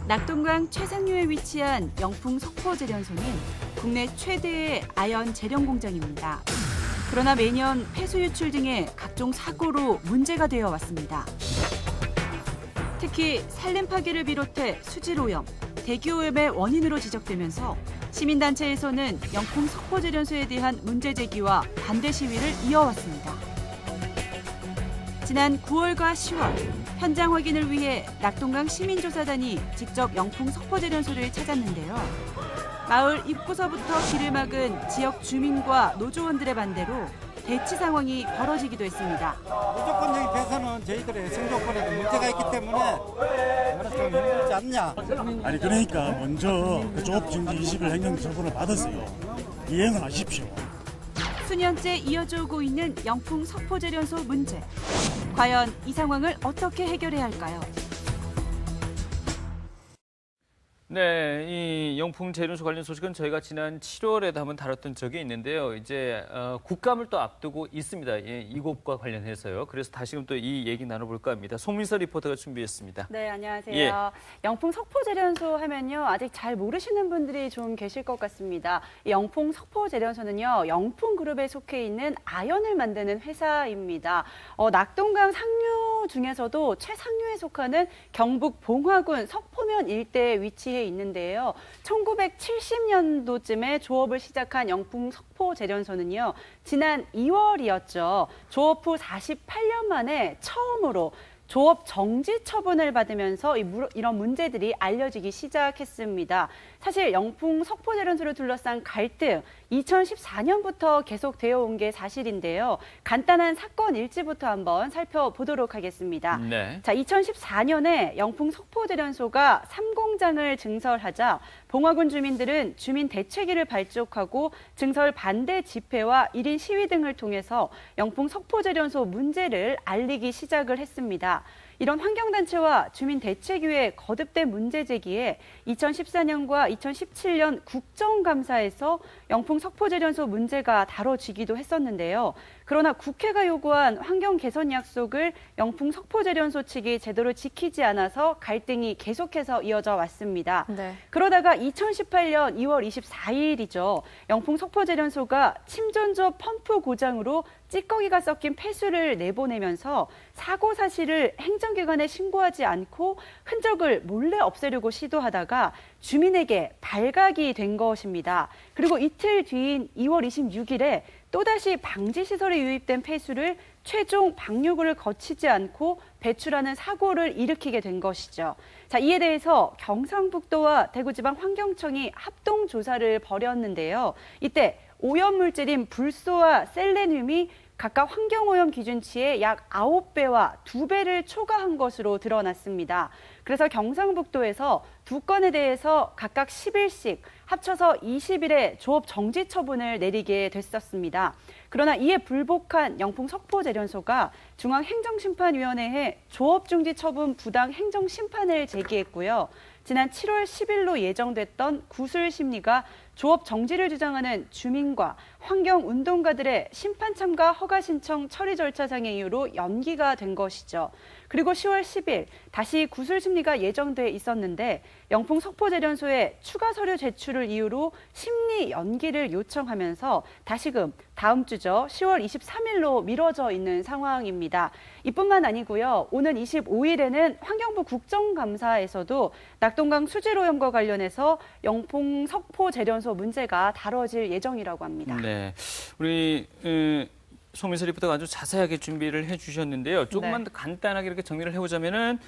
낙동강 최상류에 위치한 영풍 석포제련소는 국내 최대의 아연 제련 공장입니다. 그러나 매년 폐수 유출 등의 각종 사고로 문제가 되어 왔습니다. 특히 산림 파괴를 비롯해 수질 오염, 대기 오염의 원인으로 지적되면서 시민단체에서는 영풍 석포제련소에 대한 문제 제기와 반대 시위를 이어왔습니다. 지난 9월과 10월 현장 확인을 위해 낙동강 시민조사단이 직접 영풍 석포제련소를 찾았는데요. 마을 입구서부터 길을 막은 지역 주민과 노조원들의 반대로 대치 상황이 벌어지기도 했습니다. 무조건적인 폐쇄는 저희들의 생존권에도 문제가 있기 때문에 그래서 좀 힘들지 않냐. 아니 그러니까 먼저 그 조업증지 20일 행정처분을 받았어요. 이행을 하십시오. 수년째 이어져 오고 있는 영풍 석포제련소 문제. 과연 이 상황을 어떻게 해결해야 할까요? 네, 이 영풍 제련소 관련 소식은 저희가 지난 7월에도 한번 다뤘던 적이 있는데요. 이제 국감을 또 앞두고 있습니다. 예, 이곳과 관련해서요. 그래서 다시금 또 이 얘기 나눠볼까 합니다. 송민서 리포터가 준비했습니다. 네, 안녕하세요. 예. 영풍 석포제련소 하면요, 아직 잘 모르시는 분들이 좀 계실 것 같습니다. 이 영풍 석포제련소는요, 영풍그룹에 속해 있는 아연을 만드는 회사입니다. 낙동강 상류 중에서도 최상류에 속하는 경북 봉화군 석포면 일대에 위치해 있는데요. 1970년도쯤에 조업을 시작한 영풍 석포제련소는요, 지난 2월이었죠. 조업 후 48년 만에 처음으로 조업 정지 처분을 받으면서 이런 문제들이 알려지기 시작했습니다. 사실 영풍 석포제련소를 둘러싼 갈등, 2014년부터 계속되어 온 게 사실인데요. 간단한 사건 일지부터 한번 살펴보도록 하겠습니다. 네. 자, 2014년에 영풍 석포제련소가 3공장을 증설하자 봉화군 주민들은 주민 대책위를 발족하고 증설 반대 집회와 1인 시위 등을 통해서 영풍 석포제련소 문제를 알리기 시작을 했습니다. 이런 환경단체와 주민대책위의 거듭된 문제 제기에 2014년과 2017년 국정감사에서 영풍 석포제련소 문제가 다뤄지기도 했었는데요. 그러나 국회가 요구한 환경 개선 약속을 영풍 석포제련소 측이 제대로 지키지 않아서 갈등이 계속해서 이어져 왔습니다. 네. 그러다가 2018년 2월 24일이죠. 영풍 석포제련소가 침전조 펌프 고장으로 찌꺼기가 섞인 폐수를 내보내면서 사고 사실을 행정기관에 신고하지 않고 흔적을 몰래 없애려고 시도하다가 주민에게 발각이 된 것입니다. 그리고 이틀 뒤인 2월 26일에 또다시 방지시설에 유입된 폐수를 최종 방류구를 거치지 않고 배출하는 사고를 일으키게 된 것이죠. 자, 이에 대해서 경상북도와 대구지방환경청이 합동조사를 벌였는데요. 이때 오염물질인 불소와 셀레늄이 각각 환경오염 기준치의 약 9배와 2배를 초과한 것으로 드러났습니다. 그래서 경상북도에서 두 건에 대해서 각각 10일씩 합쳐서 20일의 조업 정지 처분을 내리게 됐었습니다. 그러나 이에 불복한 영풍 석포제련소가 중앙행정심판위원회에 조업 중지 처분 부당 행정심판을 제기했고요. 지난 7월 10일로 예정됐던 구술 심리가 조업 정지를 주장하는 주민과 환경운동가들의 심판 참가 허가 신청 처리 절차상의 이유로 연기가 된 것이죠. 그리고 10월 10일 다시 구술 심리가 예정돼 있었는데 영풍 석포제련소에 추가 서류 제출을 이유로 심리 연기를 요청하면서 다시금 다음 주죠. 10월 23일로 미뤄져 있는 상황입니다. 이뿐만 아니고요. 오는 25일에는 환경부 국정감사에서도 낙동강 수질오염과 관련해서 영풍 석포제련소 문제가 다뤄질 예정이라고 합니다. 네, 우리 송민서 리포터가 아주 자세하게 준비를 해주셨는데요. 조금만 더 간단하게 이렇게 정리를 해보자면은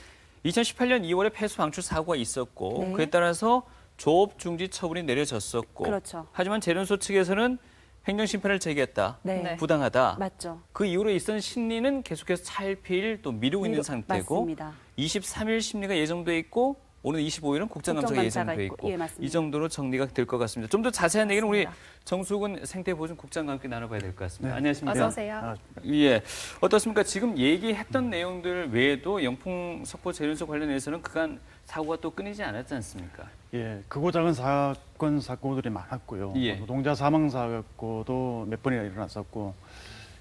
2018년 2월에 폐수 방출 사고가 있었고 네. 그에 따라서 조업 중지 처분이 내려졌었고 그렇죠. 하지만 제련소 측에서는 행정심판을 제기했다. 네. 부당하다. 맞죠. 그 이후로 있던 심리는 계속해서 차일피일 또 미루고 있는 상태고 맞습니다. 23일 심리가 예정돼 있고 오늘 25일은 국정감사가 예정돼 있고 예, 맞습니다. 이 정도로 정리가 될 것 같습니다. 좀 더 자세한 얘기는 우리 맞습니다. 정수근 생태보존국장과 함께 나눠봐야 될 것 같습니다. 네. 안녕하십니까? 어서 오세요. 예, 어떻습니까? 지금 얘기했던 내용들 외에도 영풍 석포제련소 관련해서는 그간 사고가 또 끊이지 않았지 않습니까? 예, 크고 작은 사고들이 많았고요. 예. 노동자 사망 사고도 몇 번이나 일어났었고,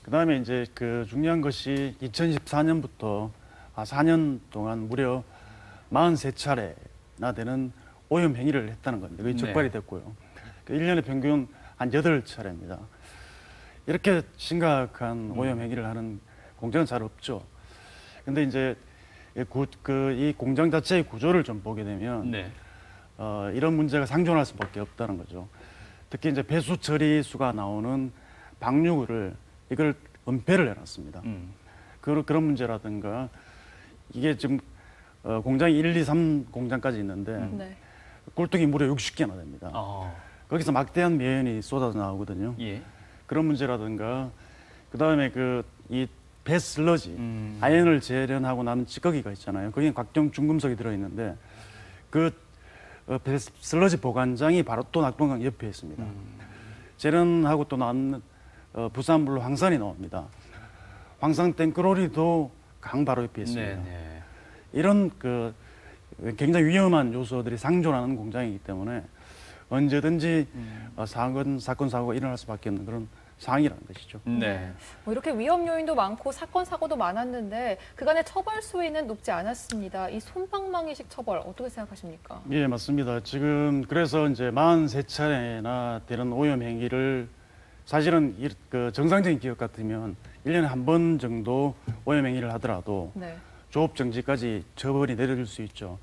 그다음에 이제 그 중요한 것이 2014년부터 4년 동안 무려 43차례 되는 오염 행위를 했다는 겁니다. 그게 적발이 됐고요. 1년에 평균 한 8차례입니다. 이렇게 심각한 오염 행위를 하는 공장은 잘 없죠. 근데 이제 이 공장 자체의 구조를 좀 보게 되면 네. 이런 문제가 상존할 수밖에 없다는 거죠. 특히 이제 배수 처리수가 나오는 방류구를 이걸 은폐를 해놨습니다. 그런 문제라든가 이게 지금 공장이 1, 2, 3 공장까지 있는데 네. 꼴뚜기 무려 60개나 됩니다. 거기서 막대한 매연이 쏟아져 나오거든요. 예. 그런 문제라든가 그다음에 이 배 슬러지 아연을 재련하고 나는 찌꺼기가 있잖아요. 거기에 각종 중금속이 들어있는데 배 슬러지 보관장이 바로 또 낙동강 옆에 있습니다. 재련하고 또 나는 부산물로 황산이 나옵니다. 황산 땡크로리도 강 바로 옆에 있습니다. 네. 이런 굉장히 위험한 요소들이 상존하는 공장이기 때문에 언제든지 사건 사고가 일어날 수밖에 없는 그런 상황이라는 것이죠. 네. 뭐 이렇게 위험 요인도 많고 사건 사고도 많았는데 그간의 처벌 수위는 높지 않았습니다. 이 솜방망이식 처벌 어떻게 생각하십니까? 예, 맞습니다. 지금 그래서 이제 43차례나 되는 오염 행위를 사실은 정상적인 기업 같으면 1년에 한 번 정도 오염 행위를 하더라도 네. 조업 정지까지 처벌이 내려질 수 있죠.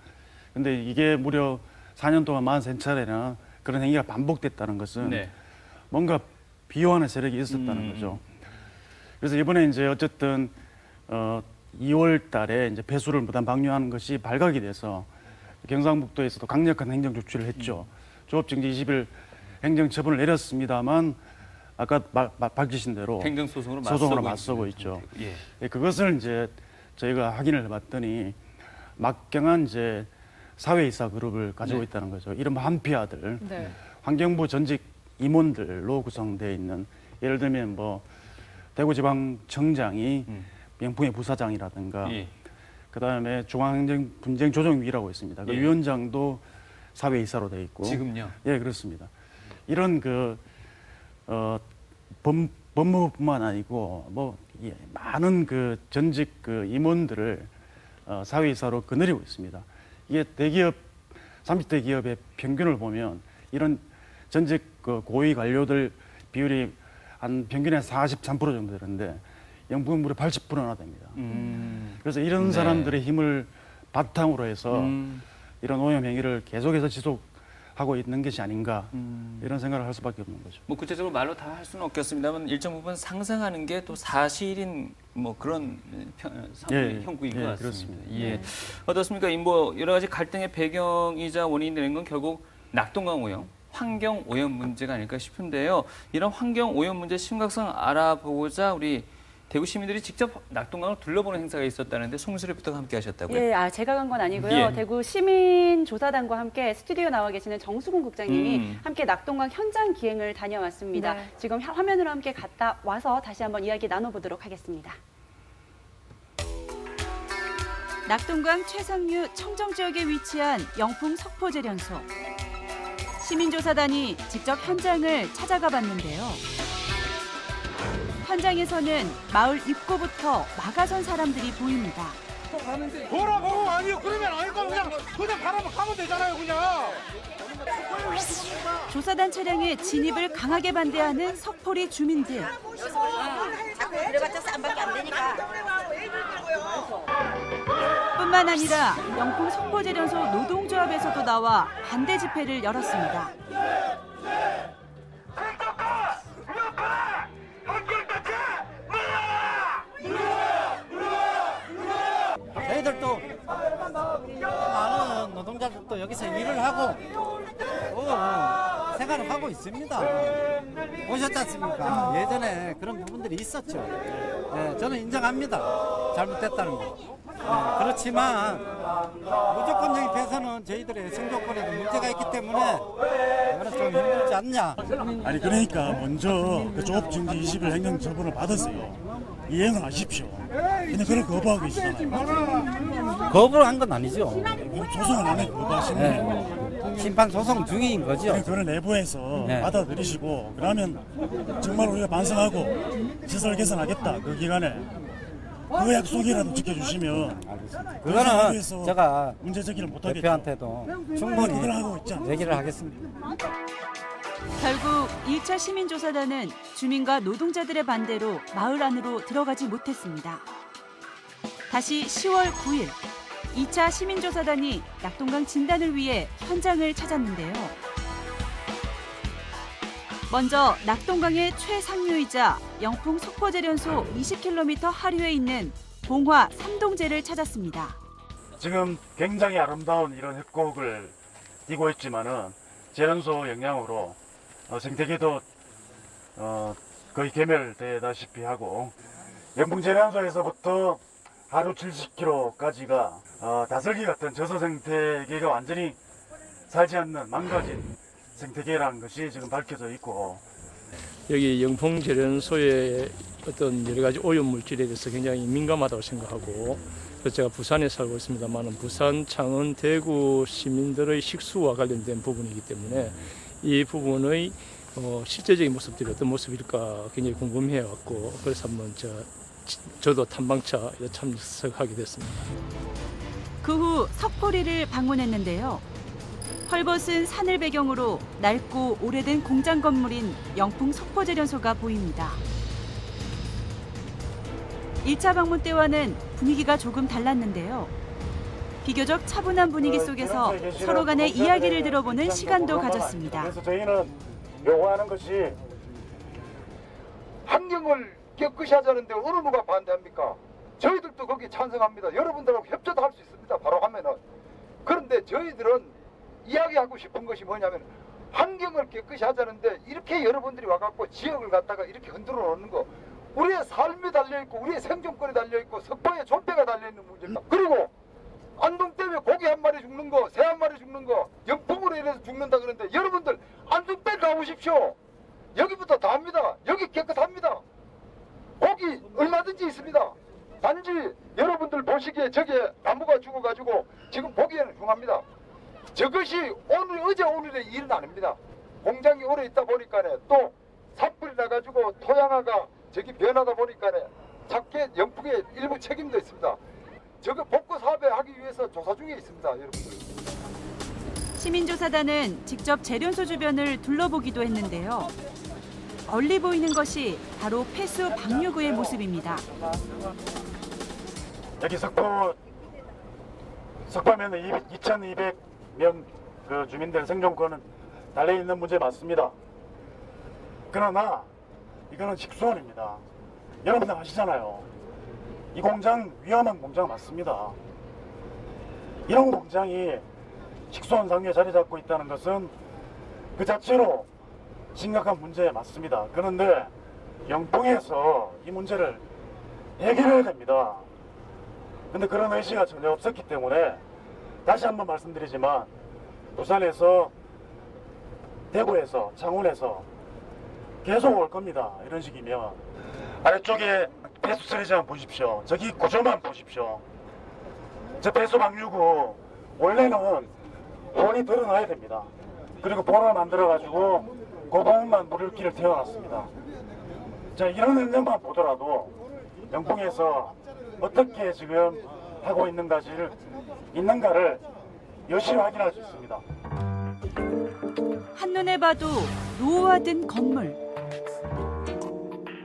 근데 이게 무려 4년 동안 43차례나 그런 행위가 반복됐다는 것은 네. 뭔가 비호하는 세력이 있었다는 거죠. 그래서 이번에 이제 어쨌든 2월 달에 이제 배수를 무단 방류하는 것이 발각이 돼서 경상북도에서도 강력한 행정 조치를 했죠. 조업 정지 20일 행정 처분을 내렸습니다만 아까 밝히신 대로 행정소송으로 맞서고 있죠. 예. 예, 그것을 이제 저희가 확인을 해봤더니 막강한 이제 사회이사 그룹을 가지고 있다는 거죠. 이른바 한피아들, 네. 환경부 전직 임원들로 구성되어 있는 예를 들면 뭐 대구지방청장이 영풍의 부사장이라든가 예. 그다음에 중앙행정분쟁조정위라고 있습니다. 그 예. 위원장도 사회이사로 되어 있고 지금요? 예, 그렇습니다. 이런 법무부뿐만 아니고 많은 전직 임원들을 사회이사로 거느리고 있습니다. 이게 대기업 30대 기업의 평균을 보면 이런 전직 고위 관료들 비율이 한 평균에 43% 정도 되는데 영풍은 무려 80%나 됩니다. 그래서 이런 사람들의 힘을 바탕으로 해서 이런 오염 행위를 계속해서 지속하고 있는 것이 아닌가 이런 생각을 할 수밖에 없는 거죠. 뭐 구체적으로 말로 다 할 수는 없겠습니다만 일정 부분 상상하는 게 또 사실인 뭐 그런 형국인 것 같습니다. 그렇습니다. 예. 어떻습니까? 뭐 여러 가지 갈등의 배경이자 원인이 되는 건 결국 낙동강 오염, 환경 오염 문제가 아닐까 싶은데요. 이런 환경 오염 문제 심각성 알아보고자 우리 대구 시민들이 직접 낙동강을 둘러보는 행사가 있었다는데 송수리 리포터가 함께 하셨다고요? 예, 제가 간 건 아니고요. 예. 대구 시민조사단과 함께 스튜디오 나와 계시는 정수근 국장님이 함께 낙동강 현장 기행을 다녀왔습니다. 네. 지금 화면으로 함께 갔다 와서 다시 한번 이야기 나눠보도록 하겠습니다. 낙동강 최상류 청정지역에 위치한 영풍 석포재련소. 시민조사단이 직접 현장을 찾아가 봤는데요. 현장에서는 마을 입구부터 막아선 사람들이 보입니다. 돌아보고 아니요 그러면 아니고 그냥 가면 되잖아요 그냥. 조사단 차량의 진입을 강하게 반대하는 석포리 주민들. 자꾸 들어봤자 쌈밖에 안 되니까. 뿐만 아니라 영풍 석포재련소 노동조합에서도 나와 반대 집회를 열었습니다. 저희들도 많은 노동자들도 여기서 일을 하고 생활을 하고 있습니다. 보셨지 않습니까? 예전에 그런 부분들이 있었죠. 네, 저는 인정합니다. 잘못됐다는 거. 네, 그렇지만 무조건 영입해서는 저희들의 생존권에도 문제가 있기 때문에 이거는 좀 힘들지 않냐. 아니 그러니까 먼저 조업 정지 20일 행정 처분을 받았어요. 이행을 하십시오. 근데 그걸 거부하고 계시잖아요. 거부를 한 건 아니죠. 소송을 안 해 거부하시는 심판 소송 중인 거죠. 그걸 내부에서 네. 받아들이시고 그러면 정말 우리가 반성하고 시설 개선하겠다 그 기간에 그 약속이라도 지켜주시면 알겠습니다. 그거는 위해서 제가 문제 제기를 못하겠죠. 대표한테도 그걸 충분히 하고 있지 않습니까? 얘기를 하겠습니다. 결국 1차 시민조사단은 주민과 노동자들의 반대로 마을 안으로 들어가지 못했습니다. 다시 10월 9일 2차 시민조사단이 낙동강 진단을 위해 현장을 찾았는데요. 먼저 낙동강의 최상류이자 영풍 석포제련소 20km 하류에 있는 봉화 삼동제를 찾았습니다. 지금 굉장히 아름다운 이런 협곡을 띄고 있지만은 제련소 영향으로 생태계도 거의 괴멸되다시피 하고 영풍 제련소에서부터 하루 70km까지가 다슬기 같은 저서 생태계가 완전히 살지 않는 망가진 생태계라는 것이 지금 밝혀져 있고 여기 영풍제련소의 어떤 여러 가지 오염 물질에 대해서 굉장히 민감하다고 생각하고 그래서 제가 부산에 살고 있습니다만 부산, 창원, 대구 시민들의 식수와 관련된 부분이기 때문에 이 부분의 실제적인 모습들이 어떤 모습일까 굉장히 궁금해왔고 그래서 한번 저도 탐방차 참석하게 됐습니다. 그 후 석포리를 방문했는데요. 헐벗은 산을 배경으로 낡고 오래된 공장 건물인 영풍 석포제련소가 보입니다. 1차 방문 때와는 분위기가 조금 달랐는데요. 비교적 차분한 분위기 속에서 서로 간의 이야기를 들어보는 시간도 가졌습니다. 그래서 저희는 요구하는 것이 환경을 깨끗이 하자는데 어느 누가 반대합니까? 저희들도 거기 찬성합니다. 여러분들하고 협조도 할 수 있습니다. 바로 하면은. 그런데 저희들은 이야기하고 싶은 것이 뭐냐면 환경을 깨끗이 하자는데 이렇게 여러분들이 와갖고 지역을 갖다가 이렇게 흔들어 놓는 거 우리의 삶이 달려있고 우리의 생존권이 달려있고 석포의 존폐가 달려있는 문제입니다. 그리고 안동 때문에 고기 한 마리 죽는 거, 새 한 마리 죽는 거, 영풍으로 인해서 죽는다 그러는데 여러분들 안동 때 가보십시오. 여기부터 다 합니다. 여기 깨끗합니다. 고기 얼마든지 있습니다. 단지 여러분들 보시기에 저게 나무가 죽어가지고 지금 보기에는 흉합니다. 저것이 어제 오늘의 일은 아닙니다. 공장이 오래 있다 보니까네 또 산불이 나가지고 토양화가 저기 변하다 보니까네 작게 영풍의 일부 책임도 있습니다. 저거 복구 사업하기 위해서 조사 중에 있습니다, 여러분들. 시민조사단은 직접 제련소 주변을 둘러보기도 했는데요. 멀리 보이는 것이 바로 폐수 방류구의 모습입니다. 여기 석포면은 2,200명 그 주민들 생존권은 달려 있는 문제 맞습니다. 그러나 이거는 식수원입니다. 여러분들 아시잖아요. 이 공장 위험한 공장 맞습니다. 이런 공장이 식수원 상류에 자리 잡고 있다는 것은 그 자체로 심각한 문제 맞습니다. 그런데 영풍에서 이 문제를 해결해야 됩니다. 근데 그런 의지가 전혀 없었기 때문에 다시 한번 말씀드리지만 부산에서 대구에서 창원에서 계속 올 겁니다. 이런 식이면 아래쪽에 폐수 처리장 보십시오. 저기 구조만 보십시오. 저 폐수 방류구 원래는 본이 드러나야 됩니다. 그리고 본을 만들어 가지고 그 부분만 물길을 태워놨습니다. 자, 이런 현장만 보더라도 영풍에서 어떻게 지금 하고 있는가를 여실히 확인할 수 있습니다. 한눈에 봐도 노후화된 건물.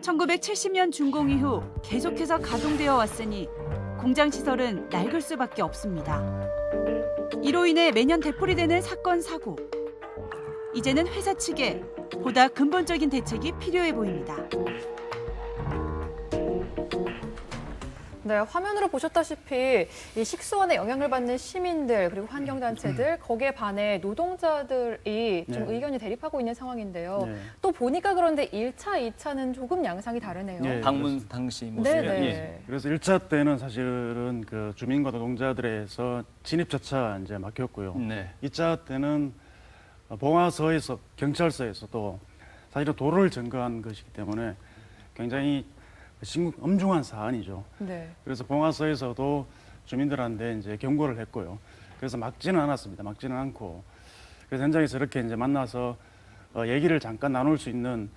1970년 준공 이후 계속해서 가동되어 왔으니 공장 시설은 낡을 수밖에 없습니다. 이로 인해 매년 되풀이되는 사건 사고. 이제는 회사 측에 보다 근본적인 대책이 필요해 보입니다. 네, 화면으로 보셨다시피 이 식수원에 영향을 받는 시민들 그리고 환경단체들 거기에 반해 노동자들이 좀 네. 의견이 대립하고 있는 상황인데요. 네. 또 보니까 그런데 1차, 2차는 조금 양상이 다르네요. 네. 방문 당시 모습이 네네. 예. 그래서 1차 때는 사실은 그 주민과 노동자들에서 진입차차 이제 막혔고요. 네. 2차 때는 봉화서에서 경찰서에서 또 사실은 도로를 점거한 것이기 때문에 굉장히 엄중한 사안이죠. 네. 그래서 봉화서에서도 주민들한테 이제 경고를 했고요. 그래서 막지는 않았습니다. 막지는 않고 그래서 현장에서 이렇게 이제 만나서 얘기를 잠깐 나눌 수 있는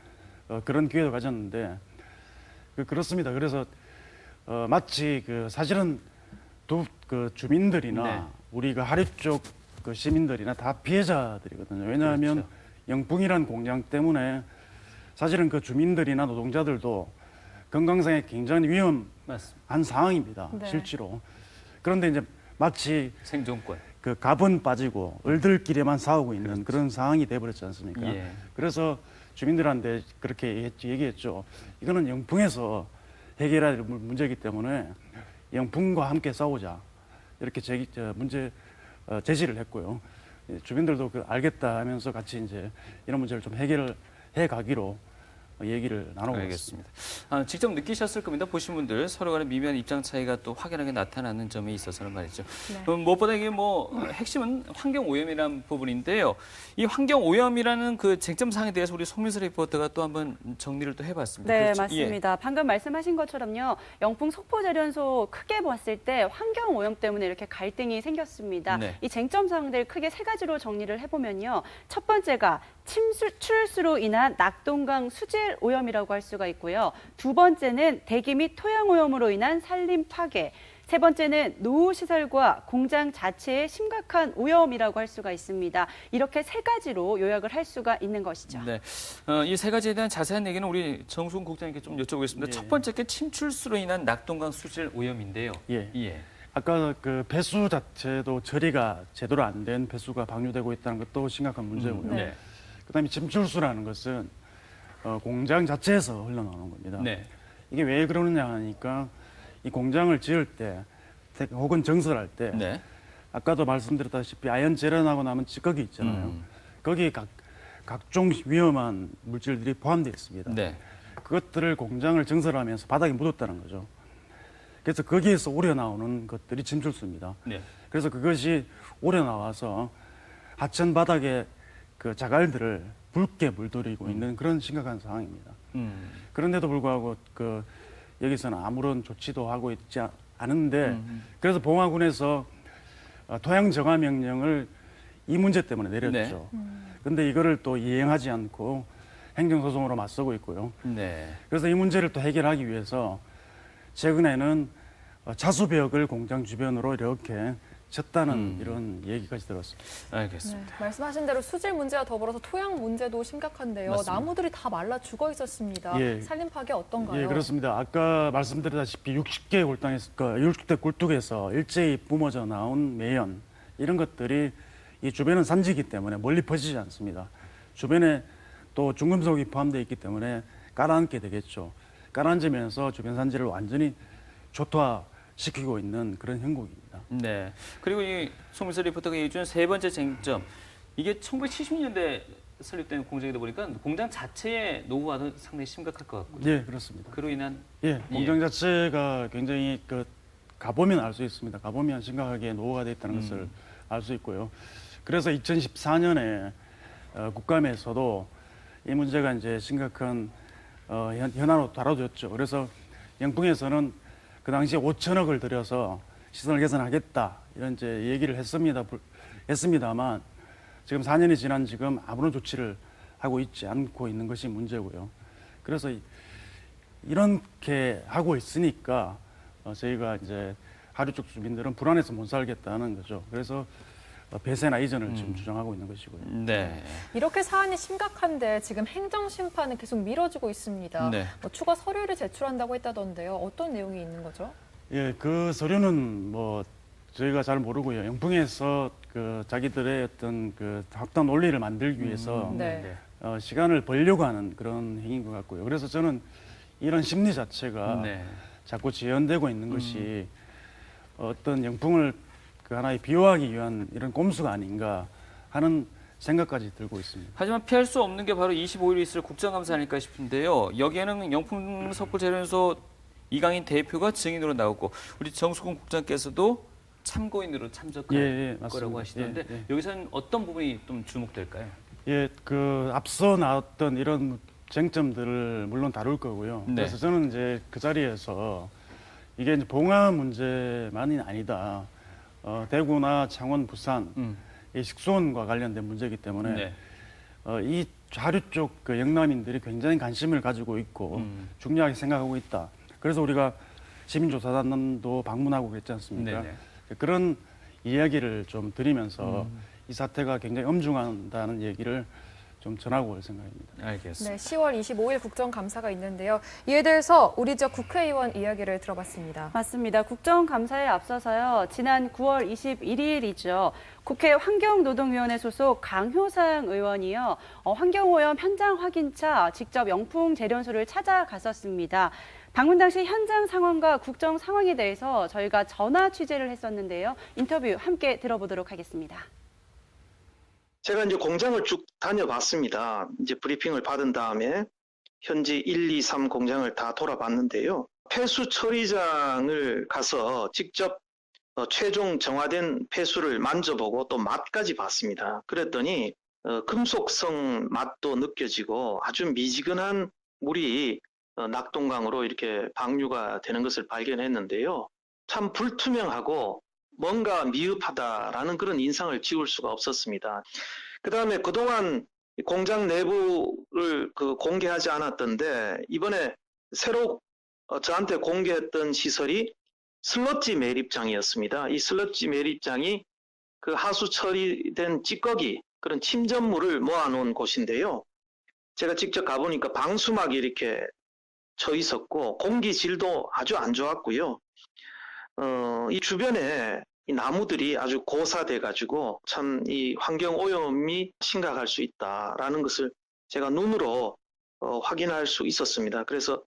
그런 기회도 가졌는데 그렇습니다. 그래서 마치 그 사실은 그 주민들이나 네. 우리가 하류 쪽 그 시민들이나 다 피해자들이거든요. 왜냐하면 그렇죠. 영풍이란 공장 때문에 사실은 그 주민들이나 노동자들도 건강상에 굉장히 위험한 맞습니다. 상황입니다. 네. 실제로. 그런데 이제 마치 생존권. 그 갑은 빠지고 을들끼리만 싸우고 있는 그런 상황이 돼버렸지 않습니까? 예. 그래서 주민들한테 그렇게 얘기했죠. 이거는 영풍에서 해결해야 될 문제이기 때문에 영풍과 함께 싸우자. 이렇게 제시를 했고요. 주민들도 알겠다 하면서 같이 이제 이런 문제를 좀 해결을 해 가기로 얘기를 나누고 있습니다. 알겠습니다. 직접 느끼셨을 겁니다. 보신 분들 서로 간의 미묘한 입장 차이가 또 확연하게 나타나는 점에 있어서는 말이죠. 무엇보다 이게 핵심은 환경 오염이라는 부분인데요. 이 환경 오염이라는 그 쟁점 사항에 대해서 우리 송민슬 리포터가 또 한번 정리를 또 해봤습니다. 네, 그렇죠? 맞습니다. 방금 말씀하신 것처럼요. 영풍 석포제련소 크게 봤을 때 환경 오염 때문에 이렇게 갈등이 생겼습니다. 네. 이 쟁점 사항들 크게 세 가지로 정리를 해보면요. 첫 번째가 침출수로 인한 낙동강 수질 오염이라고 할 수가 있고요. 두 번째는 대기 및 토양 오염으로 인한 산림 파괴. 세 번째는 노후시설과 공장 자체의 심각한 오염이라고 할 수가 있습니다. 이렇게 세 가지로 요약을 할 수가 있는 것이죠. 네, 이 세 가지에 대한 자세한 얘기는 우리 정수근 국장님께 좀 여쭤보겠습니다. 예. 첫 번째 게 침출수로 인한 낙동강 수질 오염인데요. 예. 아까 그 배수 자체도 처리가 제대로 안 된 배수가 방류되고 있다는 것도 심각한 문제고요. 네. 그다음에 침출수라는 것은 공장 자체에서 흘러나오는 겁니다. 네. 이게 왜 그러느냐 하니까 이 공장을 지을 때 혹은 정설할 때 네. 아까도 말씀드렸다시피 아연 재련하고 나면 찌꺼기 있잖아요. 거기에 각종 위험한 물질들이 포함되어 있습니다. 네. 그것들을 공장을 증설하면서 바닥에 묻었다는 거죠. 그래서 거기에서 우러나오는 것들이 침출수입니다. 네. 그래서 그것이 우러나와서 하천 바닥에 그 자갈들을 붉게 물들이고 있는 그런 심각한 상황입니다. 그런데도 불구하고 여기서는 아무런 조치도 하고 있지 않은데 그래서 봉화군에서 토양 정화 명령을 이 문제 때문에 내렸죠. 그런데 이거를 또 이행하지 않고 행정소송으로 맞서고 있고요. 네. 그래서 이 문제를 또 해결하기 위해서 최근에는 자수벽을 공장 주변으로 이렇게 쳤다는 이런 얘기까지 들었습니다. 알겠습니다. 네, 말씀하신 대로 수질 문제와 더불어서 토양 문제도 심각한데요. 맞습니다. 나무들이 다 말라 죽어 있었습니다. 예. 산림 파괴 어떤가요? 예, 그렇습니다. 아까 말씀드렸다시피 60개 골당에서 60대 굴뚝에서 일제히 뿜어져 나온 매연 이런 것들이 이 주변은 산지이기 때문에 멀리 퍼지지 않습니다. 주변에 또 중금속이 포함되어 있기 때문에 가라앉게 되겠죠. 가라앉으면서 주변 산지를 완전히 초토화시키고 있는 그런 형국입니다. 네. 그리고 이 송민슬 리포터가 얘기해 준 세 번째 쟁점. 이게 1970년대 설립된 공장이다 보니까 공장 자체의 노후화도 상당히 심각할 것 같고요. 예, 그렇습니다. 그로 인한 공장 자체가 굉장히 가보면 알 수 있습니다. 가보면 심각하게 노후가 되어 있다는 것을 알 수 있고요. 그래서 2014년에 국감에서도 이 문제가 이제 심각한 현안으로 다뤄졌죠. 그래서 영풍에서는 그 당시에 5천억을 들여서 시설 개선하겠다 이런 이제 얘기를 했습니다만 지금 4년이 지난 지금 아무런 조치를 하고 있지 않고 있는 것이 문제고요. 그래서 이렇게 하고 있으니까 저희가 이제 하류 쪽 주민들은 불안해서 못 살겠다는 거죠. 그래서 배세나 이전을 지금 주장하고 있는 것이고요. 네. 이렇게 사안이 심각한데 지금 행정 심판은 계속 미뤄지고 있습니다. 네. 추가 서류를 제출한다고 했다던데요. 어떤 내용이 있는 거죠? 예, 그 서류는 저희가 잘 모르고요. 영풍에서 자기들의 어떤 합당 논리를 만들기 위해서 네. 시간을 벌려고 하는 그런 행위인 것 같고요. 그래서 저는 이런 심리 자체가 자꾸 재현되고 있는 것이 어떤 영풍을 하나의 비호하기 위한 이런 꼼수가 아닌가 하는 생각까지 들고 있습니다. 하지만 피할 수 없는 게 바로 25일 있을 국정감사 아닐까 싶은데요. 여기에는 영풍 석포제련소 이강인 대표가 증인으로 나오고 우리 정수근 국장께서도 참고인으로 참석할 거라고 하시던데 여기서는 어떤 부분이 좀 주목될까요? 예, 앞서 나왔던 이런 쟁점들을 물론 다룰 거고요. 그래서 저는 이제 그 자리에서 이게 이제 봉화 문제만이 아니다. 대구나 창원, 부산 이 식수원과 관련된 문제이기 때문에 이 하류 쪽 영남인들이 굉장히 관심을 가지고 있고 중요하게 생각하고 있다. 그래서 우리가 시민조사단도 방문하고 그랬지 않습니까? 네네. 그런 이야기를 좀 드리면서 이 사태가 굉장히 엄중하다는 얘기를 좀 전하고 올 생각입니다. 알겠습니다. 네, 10월 25일 국정감사가 있는데요. 이에 대해서 우리 지역 국회의원 이야기를 들어봤습니다. 맞습니다. 국정감사에 앞서서요. 지난 9월 21일이죠. 국회 환경노동위원회 소속 강효상 의원이요. 환경오염 현장 확인차 직접 영풍 재련소를 찾아갔었습니다. 방문 당시 현장 상황과 국정 상황에 대해서 저희가 전화 취재를 했었는데요. 인터뷰 함께 들어보도록 하겠습니다. 제가 이제 공장을 쭉 다녀봤습니다. 이제 브리핑을 받은 다음에 현지 1, 2, 3 공장을 다 돌아봤는데요. 폐수 처리장을 가서 직접 최종 정화된 폐수를 만져보고 또 맛까지 봤습니다. 그랬더니 금속성 맛도 느껴지고 아주 미지근한 물이 낙동강으로 이렇게 방류가 되는 것을 발견했는데요. 참 불투명하고 뭔가 미흡하다라는 그런 인상을 지울 수가 없었습니다. 그 다음에 그동안 공장 내부를 공개하지 않았던데 이번에 새로 저한테 공개했던 시설이 슬러지 매립장이었습니다. 이 슬러지 매립장이 그 하수 처리된 찌꺼기, 그런 침전물을 모아놓은 곳인데요. 제가 직접 가보니까 방수막이 이렇게 쳐 있었고 공기 질도 아주 안 좋았고요. 이 주변에 이 나무들이 아주 고사돼 가지고 참 이 환경 오염이 심각할 수 있다라는 것을 제가 눈으로 확인할 수 있었습니다. 그래서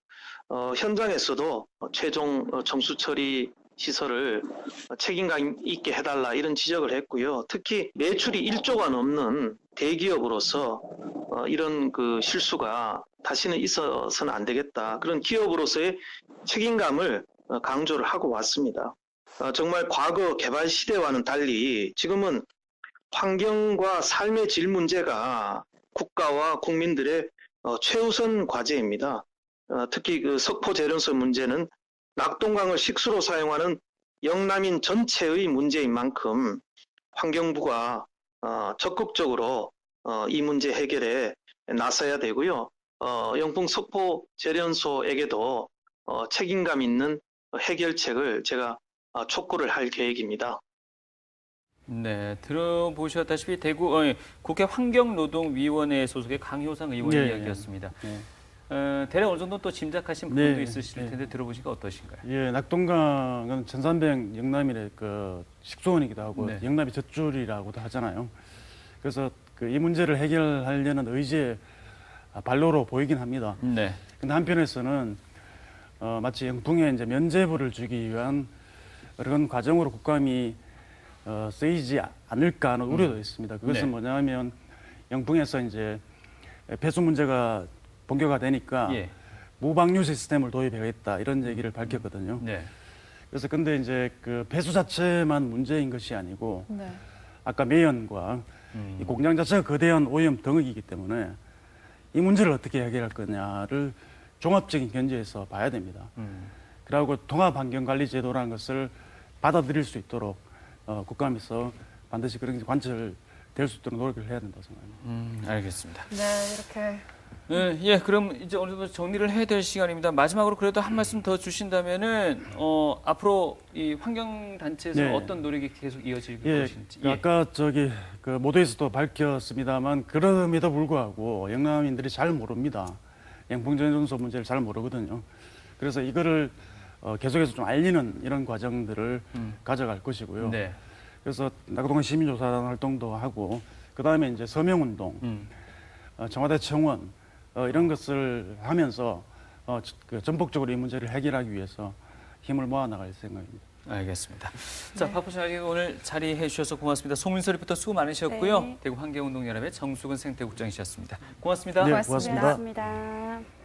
현장에서도 최종 정수 처리 시설을 책임감 있게 해달라 이런 지적을 했고요. 특히 매출이 1조가 넘는 대기업으로서 이런 그 실수가 다시는 있어서는 안 되겠다. 그런 기업으로서의 책임감을 강조를 하고 왔습니다. 정말 과거 개발 시대와는 달리 지금은 환경과 삶의 질 문제가 국가와 국민들의 최우선 과제입니다. 특히 그 석포 재련소 문제는 낙동강을 식수로 사용하는 영남인 전체의 문제인 만큼 환경부가 적극적으로 이 문제 해결에 나서야 되고요. 영풍 석포 재련소에게도 책임감 있는 해결책을 제가 촉구를 할 계획입니다. 네, 들어보셨다시피 국회 환경노동위원회 소속의 강효상 의원의 네, 이야기였습니다. 네. 대략 어느 정도 또 짐작하신 부분도 네, 있으실 텐데 들어보시니까 어떠신가요? 예, 낙동강은 1300 영남일의 그 식수원이기도 하고 네. 영남이 젖줄이라고도 하잖아요. 그래서 이 문제를 해결하려는 의지의 발로로 보이긴 합니다. 네. 근데 한편에서는 마치 영풍에 이제 면죄부를 주기 위한 그런 과정으로 국감이 쓰이지 않을까 하는 우려도 있습니다. 그것은 네. 뭐냐면 영풍에서 이제 폐수 문제가 본격화 되니까 예. 무방류 시스템을 도입하겠다 이런 얘기를 밝혔거든요. 네. 그래서 근데 이제 그 폐수 자체만 문제인 것이 아니고 네. 아까 매연과 이 공장 자체가 거대한 오염 덩어리이기 때문에 이 문제를 어떻게 해결할 거냐를 종합적인 견제에서 봐야 됩니다. 그리고 통합환경관리제도라는 것을 받아들일 수 있도록 국감에서 반드시 그런 게 관철될 수 있도록 노력을 해야 된다고 생각합니다. 알겠습니다. 네, 이렇게. 예, 그럼 이제 어느 정도 정리를 해야 될 시간입니다. 마지막으로 그래도 한 말씀 더 주신다면은 앞으로 이 환경단체에서 네. 어떤 노력이 계속 이어질 예, 것인지. 아까 그 모두에서도 밝혔습니다만 그럼에도 불구하고 영남인들이 잘 모릅니다. 영풍재련소 문제를 잘 모르거든요. 그래서 이거를 계속해서 좀 알리는 이런 과정들을 가져갈 것이고요. 네. 그래서 낙동강 시민조사단 활동도 하고 그 다음에 이제 서명운동, 청와대 청원 이런 것을 하면서 전폭적으로 이 문제를 해결하기 위해서 힘을 모아 나갈 생각입니다. 알겠습니다. 자, 박부장님 오늘 자리해 주셔서 고맙습니다. 송민서 리포터 수고 많으셨고요. 네. 대구 환경운동연합의 정수근 생태국장이셨습니다. 고맙습니다. 네, 고맙습니다. 고맙습니다. 고맙습니다.